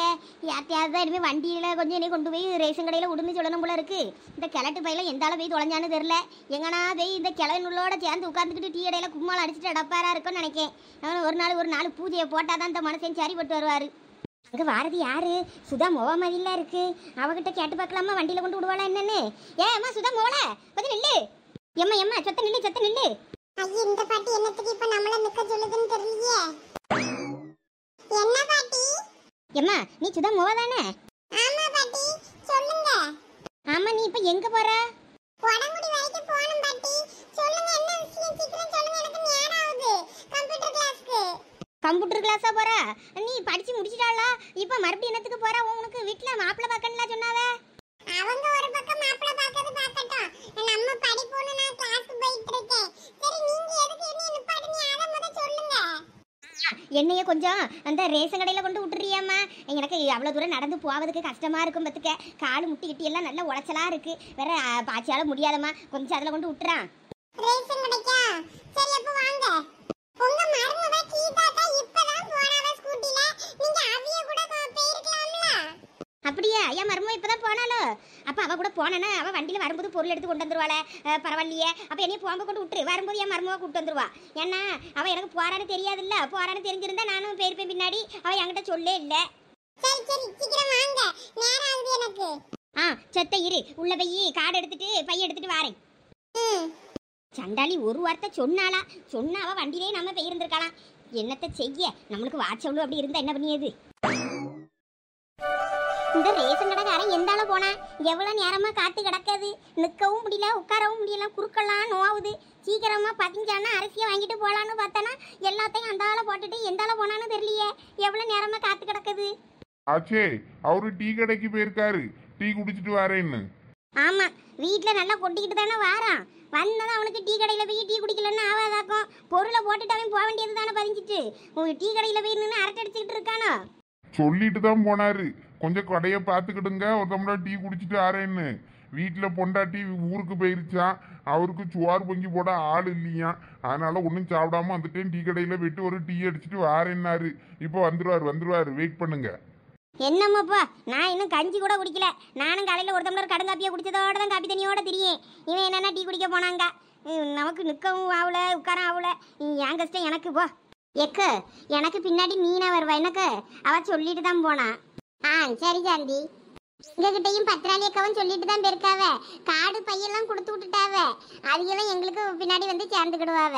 யார்த்தையாவது தான் இனிமேல் வண்டியில் கொஞ்சம் என்னை கொண்டு போய் ரேஷன் கடையில் உடனே சொல்லணும் போல இருக்குது. இந்த கிழட்டு பையில எந்த அளவு போய் தொலைஞ்சான்னு தெரில. எங்கன்னா போய் இந்த கிழனுள்ளோட சேர்ந்து உட்காந்துக்கிட்டு டீ இடையில கும்மால் அடிச்சுட்டு அடப்பாரா இருக்குன்னு நினைக்கேன். ஒரு நாள் பூஜையை போட்டால் தான் இந்த மனுஷன் சரிப்பட்டு வருவார். அங்கே வாரதி யாரு? சுதா மோவா மாதிரிலாம் இருக்கு. அவகிட்ட கேட்டு பார்க்கலாமா வண்டியில் கொண்டு விடுவாளா என்னன்னு? அம்மா சுதா மோவல கொஞ்சம் நில்லு. எம்மா சொத்த நில்லு. ஐயே, இந்த பாட்டி என்னத்துக்கு இப்ப நம்மள நிக்க சொல்லுதுன்னு தெரியலையே. என்ன பாட்டி? எம்மா நீ சுதா மோவா தானே? ஆமா பாட்டி, சொல்லுங்க. ஆமா, நீ இப்போ எங்கே போற? உடங்குடி வரைக்கும் போணும் பாட்டி. சொல்லுங்க, என்ன விஷயம்? சீக்கிரம் சொல்லுங்க, எனக்கு நேரம் ஆகுது கம்ப்யூட்டர் கிளாஸ்க்கு. கம்ப்யூட்டர் கிளாஸா போறா? நீ படிச்சு முடிச்சிட்டாளா? இப்போ மறுபடியும் என்னத்துக்கு போறா? உனக்கு வீட்டில் மாப்பிள்ளை பார்க்கணும்லாம் சொன்னாவே. அவங்க ஒரு பக்கம் மாப்பிள்ளை பார்க்கட்டும், நம்ம படிப்போன்னு நான் கிளாஸ்க்கு போயிட்டு இருக்கேன். சரி, நீங்க எதுக்கு என்ன நிப்பாட்டுங்க, அதை முத சொல்லுங்க. என்னைய கொஞ்சம் அந்த ரேஷன் கடையில் கொண்டு விட்டுறியாம்மா? எனக்கு அவ்வளோ தூரம் நடந்து போவதுக்கு கஷ்டமா இருக்கும். பத்துக்க காடு முட்டிக்கிட்டி எல்லாம் நல்லா உழைச்சலா இருக்கு. வேற பாய்ச்சால முடியாதம்மா, கொஞ்சம் அதில் கொண்டு விட்டுறான். ரேஷன் கிடைக்கா? சரி, அப்ப வாங்க. உங்க மருமக கீதாக்கா இப்பதான் போறாவ ஸ்கூட்டில. நீங்க அவிய கூட போயிருக்கலாம்ல. அப்படியா? என் மருமக இப்பதான் போனாலோ? அப்ப அவ கூட போனேன்னா அவ வண்டியில வரும்போது பொருள் எடுத்து கொண்டு வந்துருவாளே. பரவாயில்லையே, அப்ப என்னைய போக கொண்டு விட்டுரு. வரும்போது என் மருமக கூப்பிட்டு வந்துருவா. ஏன்னா அவ எனக்கு போறான்னு தெரியாதுல்ல. போறான்னு தெரிஞ்சிருந்தா நானும் போயிருப்பேன் பின்னாடி. அவ என்கிட்ட சொல்லே இல்லை. சரி சீக்கிரம் வாங்க, நேரம் ஆகுது எனக்கு. செத்த இரு, உள்ள போய் கார்டு எடுத்துட்டு பைய எடுத்துட்டு வாரேன். சண்டாளி ஒரு வார்த்தை சொன்னாளா? சொன்னா அவ வண்டியிலே நம்ம போயிருந்திருக்கலாம். என்னத்தை செய்ய, நம்மளுக்கு வாட்சவளு அப்படி இருந்தா என்ன பண்ணியது? இந்த ரேஷன் கடைக்காரன் எந்தால போனா? எவ்வளவு நேரமா காத்து கிடக்காது. நிற்கவும் முடியல, உட்காரவும் முடியல, குறுக்கெல்லாம் நோவுது. சீக்கிரமா பதிஞ்சானா அரிசியை வாங்கிட்டு போலான்னு பார்த்தானா எல்லாத்தையும் அந்தால போட்டுட்டு எந்தால போனான்னு தெரியலையே. எவ்வளவு நேரமா காத்து கிடக்குது. ஆச்சே, அவரு டீ கடைக்கு போயிருக்காரு, டீ குடிச்சிட்டு வரேன்னு. ஆமா, வீட்டுல நல்லா கொட்டிக்கிட்டு தானே வாரான். வந்ததான் அவனுக்கு டீ கடையில போய் டீ குடிக்கலன்னு ஆவாதாக்கும். பொருளை போட்டுட்டு அவன் போக வேண்டியது தானே பதிஞ்சிட்டு. டீ கடையில போய் நின்று அரட்டை அடிச்சுக்கிட்டு இருக்கானோ? சொல்லிட்டு தான் போனாரு, கொஞ்சம் கடையை பார்த்துக்கிடுங்க, ஒரு டம்ளர் டீ குடிச்சிட்டு வரேன்னு. வீட்டில் பொண்டாட்டி ஊருக்கு போயிருச்சான், அவருக்கு சுவார் பொங்கி போட ஆள் இல்லையா, அதனால ஒன்றும் சாப்பிடாம வந்துட்டேன். டீ கடையில் போயிட்டு ஒரு டீ அடிச்சுட்டு வாரேன்னாரு. இப்போ வந்துருவாரு, வெயிட் பண்ணுங்க. என்னம்மாப்பா, நான் இன்னும் கஞ்சி கூட குடிக்கல. நானும் காலையில் ஒரு டம்ளர் கடுங்காப்பியை குடிச்சதோட தான் காப்பி தண்ணியோட தெரியும். இவன் என்னென்னா டீ குடிக்க போனாங்க. நமக்கு நிற்கவும் ஆகல, உட்காரம் ஆகல. என் கஷ்டம் எனக்கு. போ எக்கு, எனக்கு பின்னாடி மீனா வருவா. எனக்கு அவ சொல்லிட்டு தான் போனா. சரி சாந்தி. எங்ககிட்டையும் பத்திராளி அக்காவும் சொல்லிட்டு தான் போயிருக்காவ. காடு பையெல்லாம் கொடுத்து விட்டுட்டாவ. அதையெல்லாம் எங்களுக்கு பின்னாடி வந்து சேர்ந்துக்கிடுவாவ.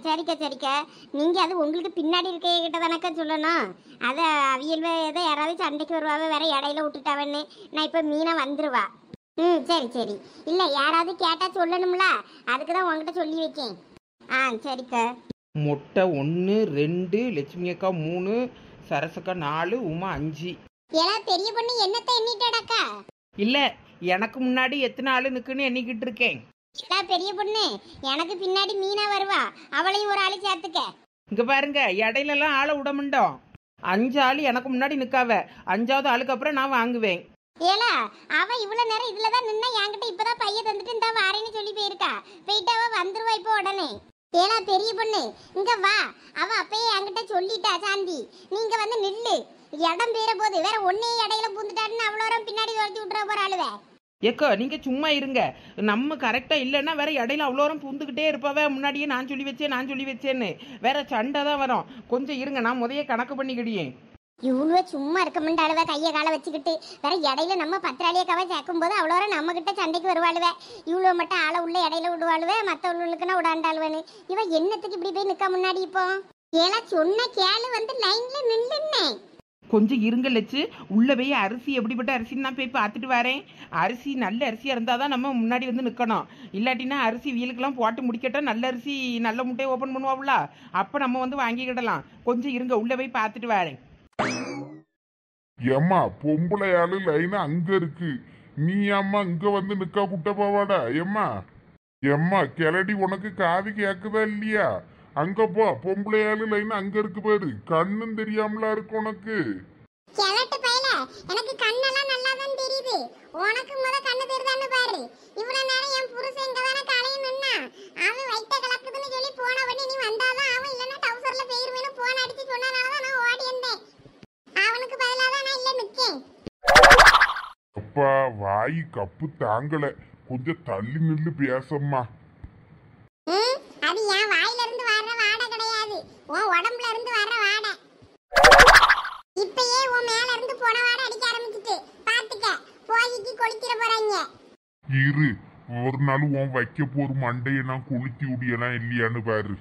சரிக்கா சரிக்கா. நீங்கள் அது உங்களுக்கு பின்னாடி இருக்கிட்ட தானக்கா சொல்லணும். அதை அவியல் ஏதோ யாராவது சண்டைக்கு வருவாவே வேற இடையில விட்டுட்டாவன்னு. நான் இப்போ மீனா வந்துருவா. சரி சரி. இல்லை யாராவது கேட்டால் சொல்லணும்ல, அதுக்கு தான் உங்ககிட்ட சொல்லி வைக்கேன். சரிக்கா. மொட்டை 1 2 லட்சுமி அக்கா 3 சரசக்கா 4 உமா 5. ஏன்னா பெரிய பொண்ணு என்னத்தை எண்ணிட்டாடாக்கா? இல்லை எனக்கு முன்னாடி எத்தனை ஆள் நிற்குன்னு எண்ணிக்கிட்டு இருக்கேன். ஏடா பெரிய பொண்ணு, எனக்கு பின்னாடி மீனா வருவா, அவளையும் ஒரு ஆளு சேர்த்துக்க. இங்கே பாருங்க, இடையிலலாம் ஆளை விட மாட்டோம். 5 ஆள் எனக்கு முன்னாடி நிற்காவ, 5வது ஆளுக்கு அப்புறம் நான் வாங்குவேன். ஏலா அவ இவ்வளவு நேரம் இதுல தான் நின்னா, என்கிட்ட இப்பதான் பைய தந்துட்டு இந்த வாரேன்னு சொல்லி போயிருக்கா. போயிட்டு அவ வந்துருவா இப்போ உடனே. ஏலா பெரிய பொண்ணு இங்க வா, அவ அப்பயே என்கிட்ட சொல்லிட்டா சாந்தி, நீங்க வந்து நில்லு, இடம் பேர போது வேற ஒன்னே இடையில பூந்துட்டாருன்னு அவ்வளோ பின்னாடி ஓட்டி விட்டுற போற ஆளுவ. ஏக்கோ நீங்கள் சும்மா இருங்க. நம்ம கரெக்டாக இல்லைன்னா வேற இடையில அவ்வளோரம் பூந்துக்கிட்டே இருப்பாவே. முன்னாடியே நான் சொல்லி வச்சேன்னு வேற சண்டை தான் வரும். கொஞ்சம் இருங்க, நான் முதைய கணக்கு பண்ணிக்கிடியேன். இவ்வளோ சும்மா இருக்க மாட்டாளுவ, கையை காலை வச்சுக்கிட்டு. வேற இடையில நம்ம பத்திராளியக்காவை சேர்க்கும் போது அவ்வளோ நம்ம கிட்ட சண்டைக்கு வருவாளுவ. இவ்வளோ மட்டும் ஆளை உள்ள இடையில விடுவாளுவ, மற்றவர்களுக்குன்னா விடாண்டாளுவன்னு. இவ என்னத்துக்கு இப்படி போய் நிற்க முன்னாடி இப்போ? ஏலா சொன்ன கேளு, வந்து லைன்ல நில்லுன்னே. கொஞ்சம் இருங்க லட்சு, உள்ளே போய் அரிசி எப்படிப்பட்ட அரிசின்னு நான் போய் பார்த்துட்டு வரேன். அரிசி நல்ல அரிசியாக இருந்தால் தான் நம்ம முன்னாடி வந்து நிற்கணும். இல்லாட்டினா அரிசி வீலுக்கெல்லாம் போட்டு முடிக்கட்டா நல்ல அரிசி நல்ல முட்டையை ஓப்பன் பண்ணுவாங்களா, அப்போ நம்ம வந்து வாங்கிக்கிடலாம். கொஞ்சம் இருங்க, உள்ளே போய் பார்த்துட்டு வரேன். ஏம்மா பொம்பளையாளு லைன் அங்க இருக்கு, நீ அம்மா இங்க வந்து நிக்கா குட்ட போவாடா? எம்மா கிளடி, உனக்கு காது கேக்குதா இல்லையா? அங்க போ, பொம்பளையாளு லைன் அங்க இருக்கு பாரு. கண்ணும் தெரியாமலா இருக்கு உனக்கு? கிழட்டு பையல, எனக்கு கண்ணெல்லாம் நல்லா தான் தெரியுது. உனக்கு முத கண்ணு தெரியுதான்னு பாரு. இவ்வளவு நேரம் என் புருஷன் இங்க தானே காலையும் நின்னா, அவன் வயிற்ற கலக்குதுன்னு சொல்லி போன உடனே நீ வந்தாதான் அவன், இல்லைன்னா டவுசர்ல போயிருவேன்னு போன் அடிச்சு சொன்னனாலதான் நான் ஓடி வந்தேன். அவனுக்கு பதிலாக தான் நான் இல்ல நிக்கேன். அப்பா வாய் கப்பு தாங்கல, கொஞ்சம் தள்ளி நில்லு பேசம்மா. அது என் வாயில இருந்து வர்ற வாடை கிடையாது, உன் உடம்புல இருந்து வர்ற வாடை. இப்பயே உன் மேல இருந்து போன வாடை அடிக்க ஆரம்பிச்சிட்டு பாத்துக்க, போய்க்கு கொளுத்திர போறாங்க. இரு, ஒரு நாள் உன் வைக்க போற மண்டையை நான் கொளுத்தி விடியலாம் இல்லையான்னு பாரு.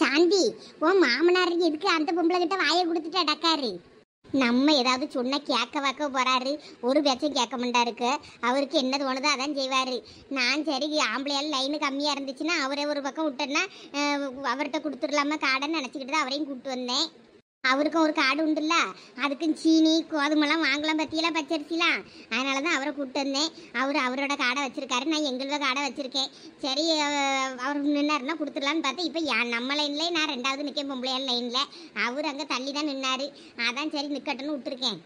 சாந்தி, உன் மாமனாருக்கு எதுக்கு அந்த பொம்பளை கிட்ட வாயை கொடுத்துட்டு அடக்காரு? நம்ம ஏதாவது சொன்ன கேட்க வாக்க போறாரு, ஒரு பேச்சும் கேட்க மாட்டாருக்கு. அவருக்கு என்ன தோணுதோ அதான் செய்வாரு. நான் சரி ஆம்பளையால் லைனு கம்மியா இருந்துச்சுன்னா அவரே ஒரு பக்கம் விட்டேன்னா அவர்கிட்ட கொடுத்துடலாமா காடன்னு நினச்சிக்கிட்டு தான் அவரையும் கூப்பிட்டு வந்தேன். அவருக்கும் ஒரு காடு உண்டுல்ல, அதுக்கும் சீனி கோதுமெல்லாம் வாங்கலாம், பத்தியெல்லாம் பச்சரிசிலாம். அதனால தான் அவரை கூப்பிட்டு வந்தேன். அவரோட காடை வச்சிருக்காரு, நான் எங்களோட காடை வச்சிருக்கேன். சரி அவர் நின்னாருன்னா கொடுத்துடலான்னு பார்த்தேன். இப்போ நம்ம லைன்லேயே நான் 2வது நிற்கேன், பொம்பளையால் லைனில். அவர் அங்கே தள்ளி தான் நின்னாரு. அதான் சரி நிற்கட்டுன்னு விட்டுருக்கேன்.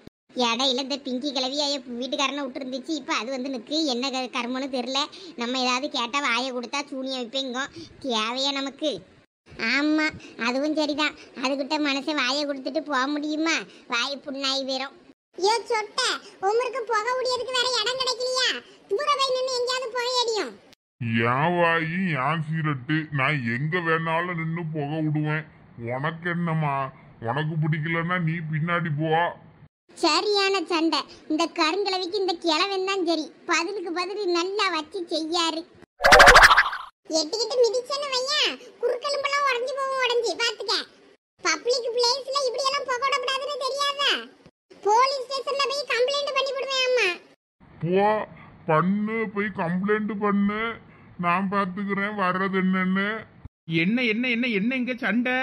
இடையில இந்த பிங்கி கிளவி வீட்டுக்காரனை விட்டுருந்துச்சு, இப்போ அது வந்து நிற்கு. என்ன கர்மன்னு தெரில. நம்ம ஏதாவது கேட்டால் வாயை கொடுத்தா சூனியை வைப்பேங்கோ. தேவையா நமக்கு? ஆமா, அதுவும் சரிதான். அதுகிட்ட மனசை வாயை கொடுத்துட்டு போக முடியுமா? வாய் புண்ணாய் போயிடும். ஏ சொட்ட, உமருக்கு புகை உடையதுக்கு வேற இடம் கிடைக்கலையா? தூர போய் நின்று எங்கேயாவது புகையடியும். என் வாயி என் சீரட்டு, நான் எங்க வேணாலும் நின்று புகை விடுவேன். உனக்கு என்னம்மா? உனக்கு பிடிக்கலன்னா நீ பின்னாடி போ. சரியான சண்டை. இந்த கருங்கிழவிக்கு இந்த கிழவன் தான் சரி, பதிலுக்கு பதில் நல்லா வச்சு செய்யாரு. எட்டிக்கிட்டு மிதிச்சேன்னு வையா, குறுக்கெலும்பெல்லாம் உடஞ்சி போகும். உடஞ்சி பாத்துக்க. பப்ளிக் பிளேஸ்ல இப்படி எல்லாம் புகை விடக்கூடாதுன்னு தெரியாதா? போலீஸ் ஸ்டேஷன்ல போய் கம்ப்ளைண்ட் பண்ணி விடுவேன். அம்மா போ, பண்ணு, போய் கம்ப்ளைண்ட் பண்ணு, நான் பாத்துக்கிறேன் வர்றது என்னன்னு. என்ன என்ன என்ன என்ன இங்கே சண்டை?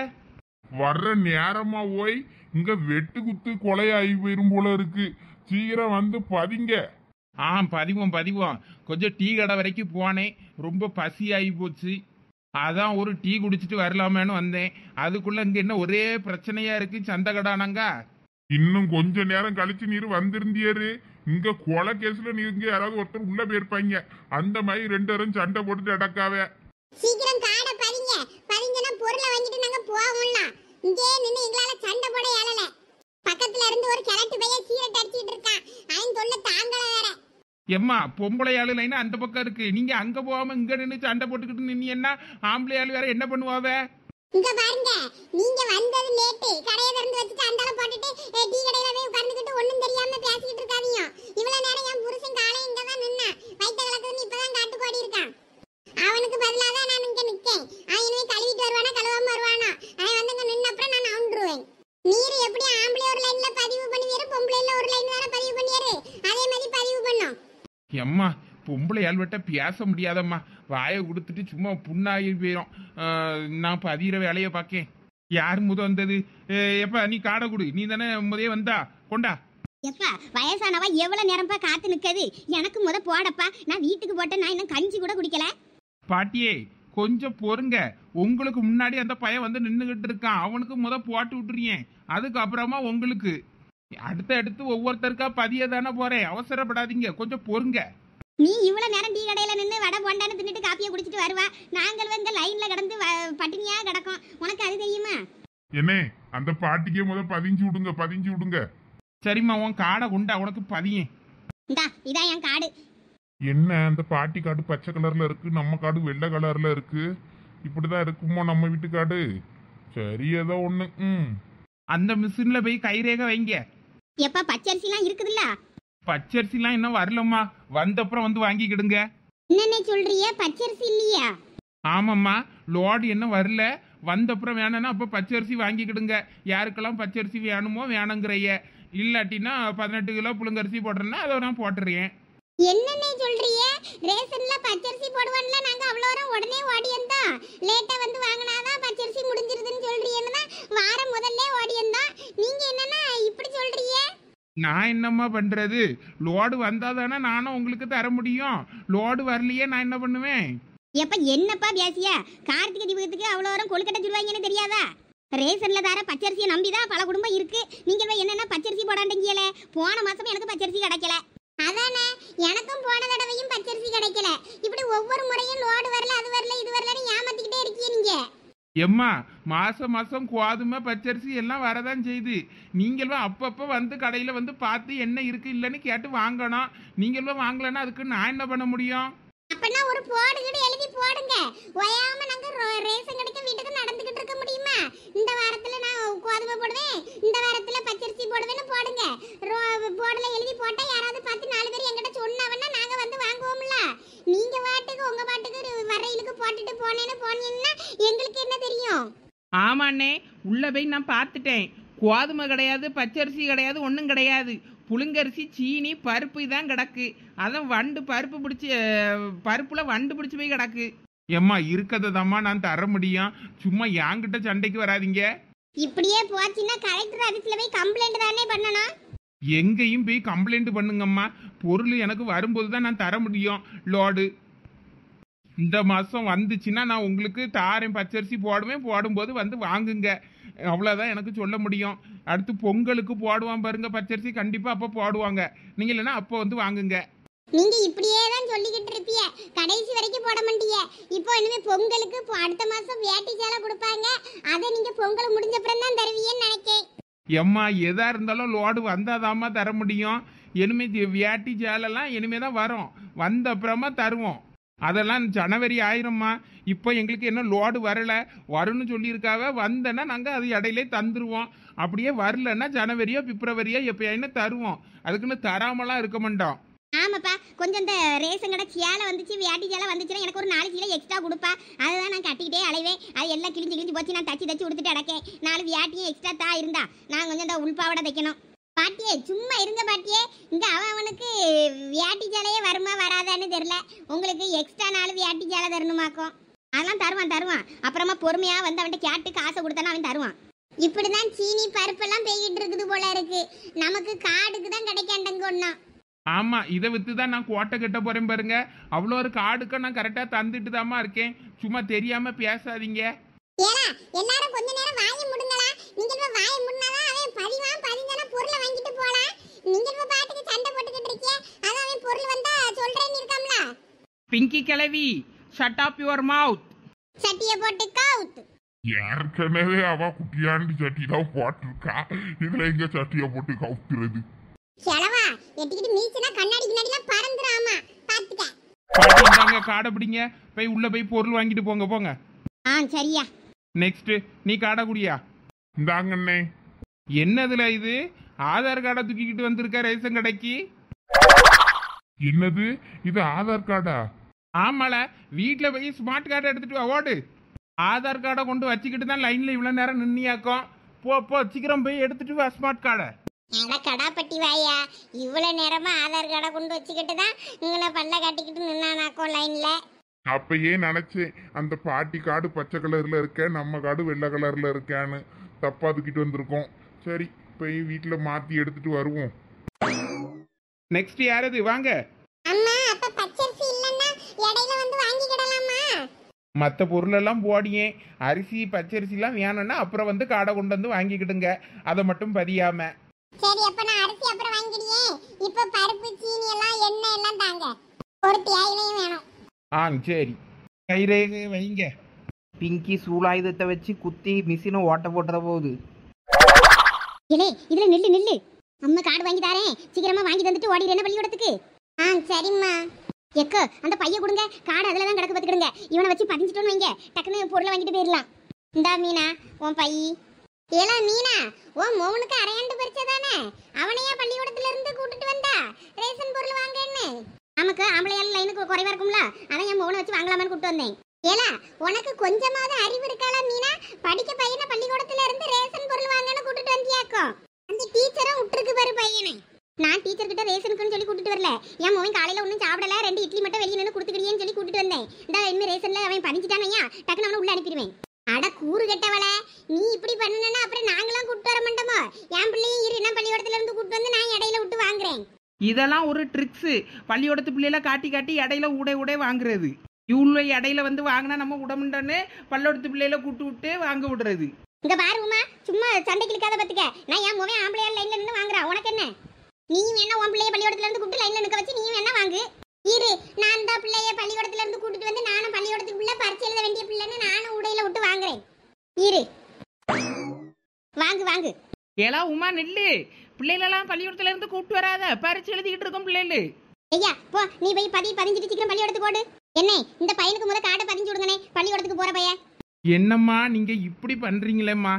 வர்ற நேரமா போய் இங்க வெட்டு குத்து கொலையாகி போயிரும் போல இருக்கு. சீக்கிரம் வந்து பதிங்க. பதிவோம். கொஞ்சம் டீ கடை வரைக்கும் போனேன், ரொம்ப பசி ஆகி போச்சு. அதான் ஒரு டீ குடிச்சிட்டு வரலாமேன்னு வந்தேன். அதுக்குள்ள இங்க என்ன ஒரே பிரச்சனையா இருக்கு, சந்தை கடானாங்க. இன்னும் கொஞ்ச நேரம் கழிச்சு நீர் வந்திருந்தியாரு. இங்க கொலை கேஸ்ல நீங்க யாராவது ஒருத்தர் உள்ள போயிருப்பாங்க. அந்த மாதிரி 2 பேரும் சண்டை போட்டுட்டு அடக்காவே. சீக்கிரம் காடை பதிங்க. பதிங்கன்னா பொருளை வாங்கிட்டு நாங்க போவோம்லாம். இங்கே நின்று எங்களால சண்டை போட இயலல. பக்கத்துல இருந்து ஒரு கிழட்டு பைய சீரட் அடிச்சிட்டு இருக்கான். அவன் தொல்லை தாங்கல வேற. எம்மா பொம்பளை ஆளு லைனா அந்த பக்கம் இருக்கு, நீங்க அங்க போகாம இங்க நின்று சண்டை போட்டுக்கிட்டு நின்னா ஆம்பளை ஆளு வேற என்ன பண்ணுவாவ? இங்க பாருங்க, நீங்க வந்தது லேட்டு. கடையை திறந்து வச்சுட்டு அந்தால போட்டுட்டு டீ கடையில போய் உட்கார்ந்துக்கிட்டு ஒண்ணும் தெரியாம பேசிக்கிட்டு இருக்காதீங்க. இவ்வளவு நேரம் என் புருஷன் காலை இங்க தான் நின்னா, வயிற்ற கலக்குதுன்னு இப்பதான் காட்டுக்கு ஓடி இருக்கான். அவனுக்கு பதிலாக தான் நான் இங்க நிக்கேன். அவன் இனிமே கழுவிட்டு வருவானா எம்மா பொம்பளை ஆள்வட்ட பேச முடியாதம்மா. வாயை கொடுத்துட்டு சும்மா புண்ணாகி போயிடும். நான் பதிகிற வேலையை பார்க்கேன். யார் முத வந்தது? எப்பா நீ காடை கொடு. நீ தானே முதே வந்தா, கொண்டா. எப்பா வயசானவா எவ்வளவு நேரம்பா காத்து நிற்கது? எனக்கு முத போடப்பா. நான் வீட்டுக்கு போட்டேன், நான் இன்னும் கஞ்சி கூட குடிக்கல. பாட்டியே கொஞ்சம் பொறுங்க. உங்களுக்கு முன்னாடி அந்த பையன் வந்து நின்றுகிட்டு இருக்கான். அவனுக்கு முத போட்டு விட்டுறேன். அதுக்கப்புறமா உங்களுக்கு அடுத்து ஒவ்வொருத்தருக்கா பதிய தானே போறேன். அவசரப்படாதீங்க, கொஞ்சம் பொறுங்க. நீ இவ்வளவு நேரம் டீ கடையில நின்று வடை போண்டான்னு தின்னுட்டு காப்பியை குடிச்சிட்டு வருவா. நாங்கள் வந்து லைன்ல கிடந்து பட்டினியா கிடக்கும். உனக்கு அது தெரியுமா? என்னே அந்த பாட்டிக்கே பதிஞ்சு விடுங்க. சரிம்மா உன் காடை கொண்டா, உனக்கு பதியேன். இந்தா இதான் என் காடு. என்ன அந்த பாட்டி காடு பச்சை கலர்ல இருக்கு, நம்ம காடு வெள்ளை கலர்ல இருக்கு. இப்படிதான் இருக்குமோ நம்ம வீட்டு காடு? சரி ஏதோ ஒண்ணு. அந்த மிஷின்ல போய் கைரேகை வைங்க. எப்பா பச்சரிசிலாம் இருக்குதுல்ல? பச்சரிசிலாம் இன்னும் வரலம்மா. வந்தப்புறம் வந்து வாங்கிக்கிடுங்க. என்னென்ன சொல்றிய? பச்சரிசி இல்லையா? ஆமாம்மா, லோடு என்ன வரல. வந்தப்புறம் வேணும்னா அப்போ பச்சரிசி வாங்கிக்கிடுங்க. யாருக்கெல்லாம் பச்சரிசி வேணுமோ வேணுங்கிறைய. இல்லாட்டினா 18 கிலோ புழுங்கரிசி போடுறேன்னா அதை நான் போட்டுறேன். என்னென்ன சொல்றிய? ரேஷன்ல பச்சரிசி போடுவான்ல, நாங்க அவ்வளோ உடனே ஓடியந்தா. லேட்டா வந்து வாங்கினாதான் பச்சரிசி முடிஞ்சிருதுன்னு சொல்றீங்கன்னா வாரம் முதல்ல ஓடியந்தா. நீங்க என்னன்னா இப்படி சொல்றீங்க? நான் என்னம்மா பண்றது? லோடு வந்தாதானே நானும் உங்களுக்கு தர முடியும். லோடு வரலையே நான் என்ன பண்ணுவேன்? எப்ப என்னப்பா பேசியா? கார்த்திகை தீபத்துக்கு அவ்வளோ கொழுக்கட்டை சொல்லுவாங்கன்னு தெரியாதா? ரேஷன்ல தர பச்சரிசியை நம்பிதான் பல குடும்பம் இருக்கு. நீங்க என்னன்னா பச்சரிசி போடாண்டீங்கல. போன மாசம் எனக்கு பச்சரிசி கிடைக்கல. அதானே எனக்கும் போன தடவையும் பச்சரிசி கிடைக்கல. இப்படி ஒவ்வொரு முறையும் லோடு வரல, அது வரல, இது வரலன்னு ஏமாத்திக்கிட்டே இருக்கீங்க நீங்க. எம்மா மாசம் கோதுமை பச்சரிசி எல்லாம் வரதான் செய்யுது. நீங்களும் அப்பப்போ வந்து கடையில் வந்து பார்த்து என்ன இருக்கு இல்லைன்னு கேட்டு வாங்கணும். நீங்களும் வாங்கலன்னா அதுக்கு நான் என்ன பண்ண முடியும்? அப்பனா ஒரு போடுகிட்டு எழுதி போடுங்க. ஒயாம நாங்க ரேஷன் கடைக்கு வீட்டுக்கு நடந்துகிட்டு இருக்க முடியுமா? இந்த வாரத்துல நான் கோதுமை போடுவேன், இந்த வாரத்துல பச்சரிசி போடுவேன்னு போடுங்க. போடல எழுதி போட்டா யாராவது பார்த்து 4 பேர் என்கிட்ட சொன்னவன்னா நாங்க வந்து வாங்குவோம்ல. நீங்க வாட்டுக்கு உங்க பாட்டுக்கு வரையிலுக்கு போட்டுட்டு போனீங்கன்னா எங்களுக்கு என்ன தெரியும்? ஆமாண்ணே, உள்ள போய் நான் பார்த்துட்டேன். கோதுமை கிடையாது, பச்சரிசி கிடையாது, ஒன்றும் கிடையாது. புழுங்கரிசி, சீனி, பருப்பு தான் கிடக்கு. அதான் வண்டு பருப்பு பிடிச்சி, பருப்புல வண்டு பிடிச்சி போய் கிடக்கு. எம்மா இருக்கதாம்மா நான் தர முடியும். சும்மா என்கிட்ட சண்டைக்கு வராதிங்க. இப்படியே போச்சுன்னா கலெக்டர் ஆபீஸ்ல போய் கம்ப்ளைண்ட் தானே பண்ணணும். எங்கேயும் போய் கம்ப்ளைண்ட் பண்ணுங்கம்மா. பொருள் எனக்கு வரும்போது தான் நான் தர முடியும். லோடு இந்த மாதம் வந்துச்சுன்னா நான் உங்களுக்கு தாரேன். பச்சரிசி போடுவேன். போடும்போது வந்து வாங்குங்க. அவ்வளோதான் எனக்கு சொல்ல முடியும். அடுத்து பொங்கலுக்கு போடுவான் பாருங்க பச்சரிசி, கண்டிப்பாக அப்போ போடுவாங்க. நீங்கள் இல்லைன்னா அப்போ வந்து வாங்குங்க. நீங்க இப்படியே தான் சொல்லிக்கிட்டு இருப்பீங்க, கடைசி வரைக்கும் போட மாட்டீங்க. இப்போ இனிமே பொங்கலுக்கு அடுத்த மாசம் வேட்டி சேலை கொடுப்பாங்க. அதை நீங்க பொங்கல் முடிஞ்ச அப்புறம் தான் தருவீங்கன்னு நினைக்கேன். எம்மா எதா இருந்தாலும் லோடு வந்தாதாம்மா தர முடியும். இனிமே வேட்டி சேலெல்லாம் இனிமே தான் வரும். வந்த அப்புறமா தருவோம். அதெல்லாம் ஜனவரி ஆயிரம்மா. இப்போ எங்களுக்கு என்ன லோடு வரலை, வரும்னு சொல்லியிருக்காவ. வந்தேன்னா நாங்கள் அது இடையிலே தந்துடுவோம். அப்படியே வரலன்னா ஜனவரியோ பிப்ரவரியோ எப்பயாயின்னு தருவோம். அதுக்குன்னு தராமலாம் இருக்க மாட்டோம். ஆமாப்பா, கொஞ்சம் இந்த ரேஷன் கடை சேலை வந்துச்சு, வேட்டி சேலை வந்துச்சுன்னா எனக்கு ஒரு 4 சீலை எக்ஸ்ட்ரா கொடுப்பா. அதுதான் நான் கட்டிக்கிட்டே அலைவேன். அது எல்லாம் கிழிஞ்சு போச்சு. நான் தச்சு கொடுத்துட்டு அடக்கேன். 4 வேட்டியும் எக்ஸ்ட்ரா தான் இருந்தா நான் கொஞ்சம் இந்த உள்பாவோட தைக்கணும். பாட்டியே சும்மா இருங்க பாட்டியே. இங்க அவனுக்கு வேட்டி சேலையே வருமா வராதான்னு தெரியல. உங்களுக்கு எக்ஸ்ட்ரா 4 வேட்டி சேலை தரணுமாக்கும். அதெல்லாம் தருவான். அப்புறமா பொறுமையா வந்து அவன்கிட்ட கேட்டு காசை கொடுத்தானா அவன் தருவான். இப்படிதான் சீனி பருப்பெல்லாம் பெய்கிட்டு இருக்குது போல இருக்கு. நமக்கு காடுக்கு தான் கிடைக்காண்டங்க ஒன்னா. ஆமா, இதை வித்து தான் நான் கோட்டை கட்ட போறேன் பாருங்க. அவ்வளோ ஒரு காடுக்கு நான் கரெக்டா தந்துட்டு தாமா இருக்கேன். சும்மா தெரியாம பேசாதீங்க. ஏலா எல்லாரும் கொஞ்ச நேரம் வாயை முடுங்களா. நீங்க இப்ப வாயை முடுனாதான் அவன் பதிந்தானா பொருளை வாங்கிட்டு போலாம். நீங்க இப்ப பாட்டுக்கு சண்டை போட்டுக்கிட்டு இருக்கீங்க. அதான் அவன் பொருள் வந்தா சொல்றேன்னு இருக்காம்ல. பிங்கி கிளவி, ஷட் அப் யுவர் மவுத். சட்டியை போட்டு கவுத். ஏற்கனவே அவ குட்டியாண்டி சட்டி தான் போட்டிருக்கா. இதுல எங்க சட்டியை போட்டு கவுத்துறது? செலவா எட்டிக்கிட்டு மீச்சுனா கண்ணாடி கிண்ணாடிலாம் பறந்துராமா பாத்துக்க. பாட்டிங்க காடை பிடிங்க. போய் உள்ள போய் பொருள் வாங்கிட்டு போங்க. சரியா. நெக்ஸ்ட் நீ காடை குடியா. இந்தாங்கண்ணே. என்னதுல இது? ஆதார் கார்டை தூக்கிக்கிட்டு வந்திருக்க ரேஷன் கடைக்கு. என்னது இது? ஆதார் கார்டா? ஆமால, வீட்டில் போய் ஸ்மார்ட் கார்டை எடுத்துட்டு வா. ஓடு. ஆதார் கார்டை கொண்டு வச்சுக்கிட்டு தான் லைன்ல இவ்வளோ நேரம் நின்னியாக்கும். போ சீக்கிரம் போய் எடுத்துட்டு வா ஸ்மார்ட் கார்டை. அட கடாப்பட்டி வாயா, இவ்வளவு நேரமா ஆதார் கார்டை கொண்டு வச்சுக்கிட்டு தான் இங்கே பல்ல காட்டிக்கிட்டு நின்னானாக்கும் லைன்ல. அப்பயே நினைச்சேன் அந்த பாட்டி காடு பச்சை கலர்ல இருக்க, நம்ம காடு வெள்ளை கலர்ல இருக்கான்னு. தப்பா தூக்கிட்டு வந்திருக்கோம். சரி போய் வீட்டுல மாத்தி எடுத்துட்டு வருவோம். நெக்ஸ்ட் யாரது வாங்க. அம்மா அப்ப பச்சரிசி இல்லன்னா இடையில வந்து வாங்கிக்கிடலாமா? மற்ற பொருளெல்லாம் போடியே, அரிசி பச்சரிசிலாம் வேணும்னா அப்புறம் வந்து காடை கொண்டு வந்து வாங்கிக்கிடுங்க, அதை மட்டும் பதியாம. சரி அப்ப நான் அரிசி அப்புறம் வாங்கிடுயே. இப்ப பருப்பு சீனி எல்லாம் எண்ணெய் எல்லாம் தாங்க. ஒரு தேயிலையும் வேணும். ஆ சரி, கைரேகை வைங்க. பிங்கி சூலாயுதத்தை வச்சு குத்தி மிஷினை ஓட்ட போட்டுற போகுது. இலே இதுல நில்லு நில்லு, அம்மா கார்டு வாங்கி தாரேன், சீக்கிரமா வாங்கி தந்துட்டு ஓடிடுறேன் பள்ளிக்கூடத்துக்கு. சரிம்மா. எக்க அந்த பைய கொடுங்க, கார்டு அதுல தான் கிடக்கு பார்த்துக்கிடுங்க. இவனை வச்சு பதிஞ்சிட்டோன்னு வைங்க, டக்குன்னு பொருளை வாங்கிட்டு போயிடலாம். இந்தா மீனா உன் பை. ஏலா மீனா, உன் மோனுக்கு அரையாண்டு பறிச்சதானே, அவனையா பள்ளிக்கூடத்துல இருந்து கூட்டிட்டு வந்தா ரேஷன் பொருள் வாங்கன்னு? நமக்கு ஆம்பளையால லைனுக்கு குறைவா இருக்கும்ல, அதான் என் மோனை வச்சு வாங்கலாமான்னு கூப்பிட்டு வந்தேன். ஏலா உனக்கு கொஞ்சமாவது அறிவு இருக்காளா மீனா? படிக்க பையனை பள்ளிக்கூடத்துல இருந்து ரேஷன் பொருள் வாங்கன்னு கூட்டிட்டு வந்தியாக்கோ. அந்த டீச்சரும் விட்டுருக்கு பாரு பையனை. நான் டீச்சர் கிட்ட ரேஷனுக்குன்னு சொல்லி கூட்டிட்டு வரல, என் மோவன் காலையில ஒன்றும் சாப்பிடல, 2 இட்லி மட்டும் வெளியே நின்று கொடுத்துக்கிறியேன்னு சொல்லி கூட்டிட்டு வந்தேன். இந்த இனிமே ரேஷன்ல அவன் பதிஞ்சிட்டானையா, டக்குன்னு அவனை உள்ள அனுப்பிடுவேன். அட கூறு கெட்டவள, நீ இப்படி பண்ணனா அப்புறம் நாங்களாம் கூட்டிட்டு வர மாட்டோமோ? என் பிள்ளையும் இரு, நான் பள்ளிக்கூடத்துல இருந்து கூட்டிட்டு வந்து நான் இடையில விட்டு வாங்குறேன். இதெல்லாம் ஒரு ட்ரிக்ஸு. பள்ளியோடத்து பிள்ளையில காட்டி காட்டி இடையில ஊடே வாங்குறது. இவ்வளோ இடையில வந்து வாங்கினா நம்ம உடம்புண்டன்னு பல்லோடத்து பிள்ளையில கூட்டு விட்டு வாங்க விடுறது. இங்க பாரு உமா, சும்மா சண்டைக்கு இழுக்காத பாத்துக்க. நான் என் மோவன் ஆம்பளையால லைன்ல நின்று வாங்குறான், உனக்கு என்ன? நீ வேணா உன் பிள்ளைய பள்ளிக்கூடத்துல இருந்து கூப்பிட்டு லைன்ல நிக்க வச்சு நீ வேணா வாங்கு. இரு, நான் தான் பிள்ளைய பள்ளிக்கூடத்துல இருந்து கூட்டிட்டு வந்து நானும் பள்ளிக்கூடத்துக்குள்ள பரிச்சை எழுத வேண்டிய பிள்ளைன்னு நானும் உடையில விட்டு வாங்குறேன். இரு வாங்கு வாங்கு. ஏலா உமா நெல்லு, பிள்ளைகளெல்லாம் பள்ளிக்கூடத்துல இருந்து கூப்பிட்டு வராத, பரிச்சு எழுதிக்கிட்டு இருக்கோம் பிள்ளைகள். ஐயா போ, நீ போய் பதிஞ்சிட்டு சீக்கிரம் பள்ளிக்கூடத்துக்கு போடு. என்ன இந்த பையனுக்கு கார்டை பதிஞ்சு விடுங்கனே, பள்ளிக்கூடத்துக்கு போற பையன். என்னம்மா நீங்க இப்படி பண்றீங்களேம்மா?